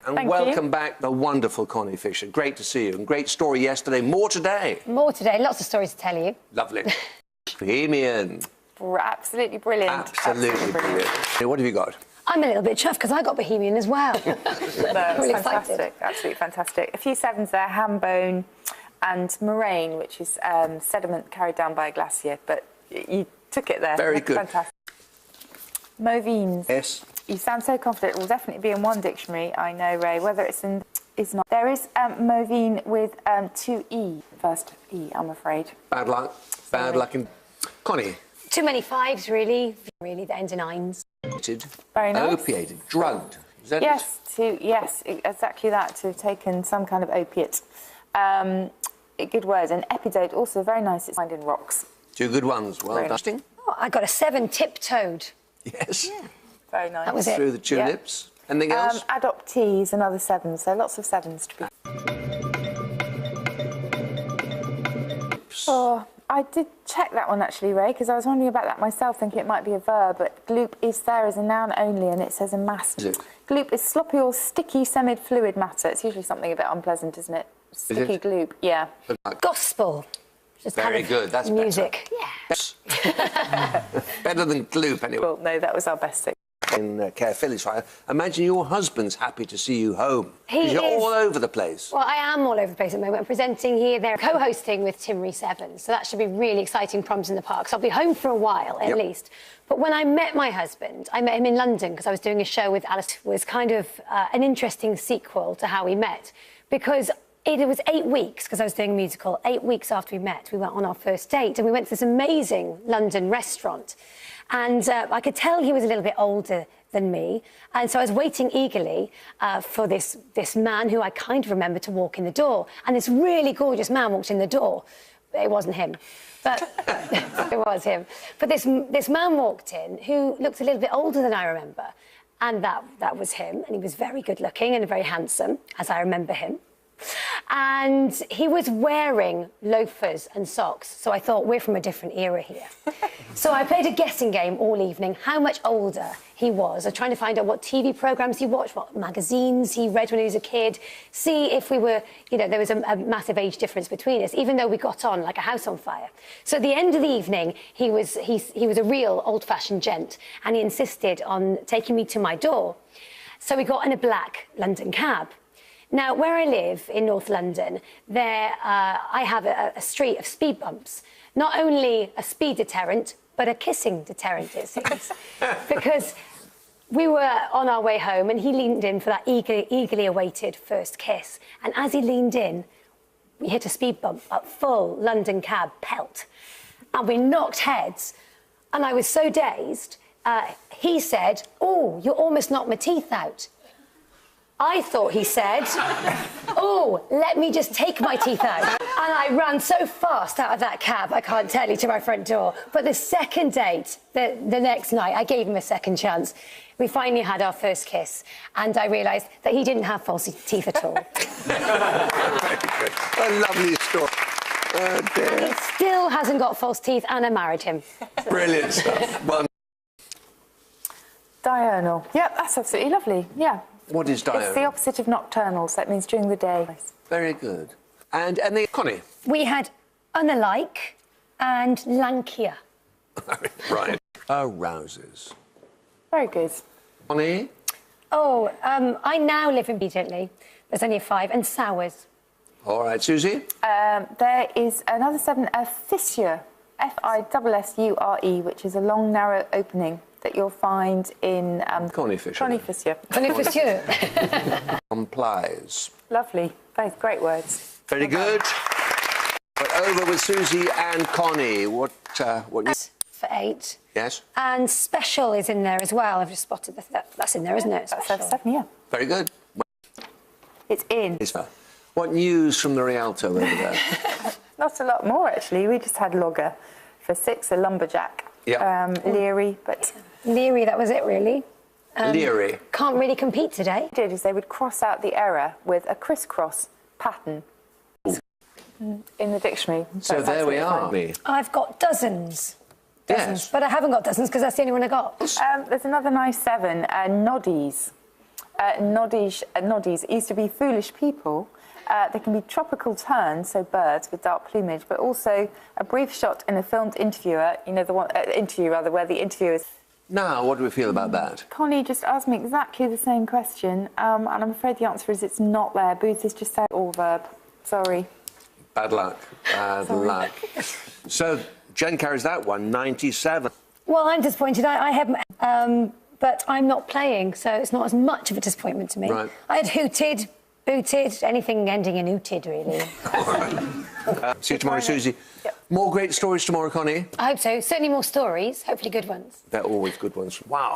And Thank welcome you. back, the wonderful Connie Fisher. Great to see you. And great story yesterday. More today. More today. Lots of stories to tell you. Lovely. Bohemian. Absolutely brilliant. Absolutely brilliant. What have you got? I'm a little bit chuffed because I got Bohemian as well. That's Really fantastic. excited. Absolutely fantastic. A few sevens there, ham bone and moraine, which is sediment carried down by a glacier, but you took it there. Very good. Fantastic. Movines. Yes. You sound so confident. It will definitely be in one dictionary, I know, Ray. Whether it's in... is not. There is Movine with two E. First E, I'm afraid. Bad luck. Bad luck in... Connie. Too many fives, really. Really, the end in nines. Very nice. Opiated. Drugged. Is that Yes, exactly that, to have taken some kind of opiate. Good word. And epidote, also very nice. It's found in rocks. Two good ones. Well done. Oh, I got a 7 tiptoed. Yes. Yeah. Very nice. That was it. Through the tulips. Yeah. Anything else? Adoptees, another 7, so lots of 7s to be. Oh, I did check that one actually, Ray, because I was wondering about that myself, thinking it might be a verb, but gloop is there as a noun only, and it says a mass. Gloop is sloppy or sticky semi-fluid matter. It's usually something a bit unpleasant, isn't it? Sticky gloop, yeah. Gospel. Just Very good. That's music. Better. Yeah. Better than gloop, anyway. Well, no, that was our best thing. In Care Phillies, right? Imagine your husband's happy to see you home. He You're is. all over the place. Well, I am all over the place at the moment. I'm presenting here. They're co-hosting with Tim Reese-Evans, so that should be really exciting. Proms in the Park. So I'll be home for a while, at least. But when I met my husband, I met him in London because I was doing a show with Alice. It was kind of an interesting sequel to how we met, because it was 8 weeks, because I was doing a musical. 8 weeks after we met, we went on our first date, and we went to this amazing London restaurant. And I could tell he was a little bit older than me. And so I was waiting eagerly for this man who I kind of remember to walk in the door. And this really gorgeous man walked in the door. It wasn't him, but it was him. But this man walked in who looked a little bit older than I remember. And that was him. And he was very good looking and very handsome, as I remember him. And he was wearing loafers and socks, so I thought, we're from a different era here. So I played a guessing game all evening, how much older he was. I was trying to find out what TV programmes he watched, what magazines he read when he was a kid, see if we were, you know, there was a massive age difference between us, even though we got on like a house on fire. So at the end of the evening, he was a real old-fashioned gent, and he insisted on taking me to my door. So we got in a black London cab. Now, where I live in North London, I have a street of speed bumps. Not only a speed deterrent, but a kissing deterrent, it seems. Because we were on our way home and he leaned in for that eagerly awaited first kiss. And as he leaned in, we hit a speed bump, a full London cab pelt. And we knocked heads. And I was so dazed, he said, "Oh, you almost knocked my teeth out." I thought he said, "Oh, let me just take my teeth out." And I ran so fast out of that cab, I can't tell you, to my front door. But the second date, the next night, I gave him a second chance. We finally had our first kiss, and I realised that he didn't have false teeth at all. A lovely story. Oh, dear. And he still hasn't got false teeth, and I married him. Brilliant stuff. Well, Diurnal. Yep, that's absolutely lovely. Yeah. what is diurnal? It's the opposite of nocturnal, so that means during the day. Very good. And the Connie? We had unalike and lankier. Right. Arouses. Very good. Connie? Oh, I now live immediately. There's only a 5, and sours. All right, Susie? There is another 7, a fissure, F-I-S-S-U-R-E, which is a long, narrow opening that you'll find in... Connie Fisher. Connie Fisher. Connie Fisher. Complies. Lovely. Both great words. Very good. But over with Susie and Connie. What news? For 8. Yes? And special is in there as well. I've just spotted that's in there, isn't it? That's Special. 7, yeah. Very good. It's in. What news from the Rialto over there? Not a lot more, actually. We just had logger for 6, a lumberjack. Yeah. Leary, but... Leary, that was it, really. Leary. Can't really compete today. What they did is they would cross out the error with a crisscross pattern in the dictionary. So there we are. I've got dozens. Yes. But I haven't got dozens because that's the only one I got. There's another nice 7, noddies. noddies used to be foolish people. There can be tropical terns, so birds with dark plumage, but also a brief shot in a filmed interviewer, you know, the one interview rather, where the interviewer is. Now, what do we feel about that? Connie just asked me exactly the same question, and I'm afraid the answer is it's not there. Booth is just all verb. Sorry. Bad luck. Bad luck. So, Jen carries that one, 97. Well, I'm disappointed. I have, but I'm not playing, so it's not as much of a disappointment to me. Right. I had hooted, booted, anything ending in ooted, really. See you tomorrow, Susie. Yep. More great stories tomorrow, Connie. I hope so. Certainly more stories, hopefully good ones. They're always good ones. Wow.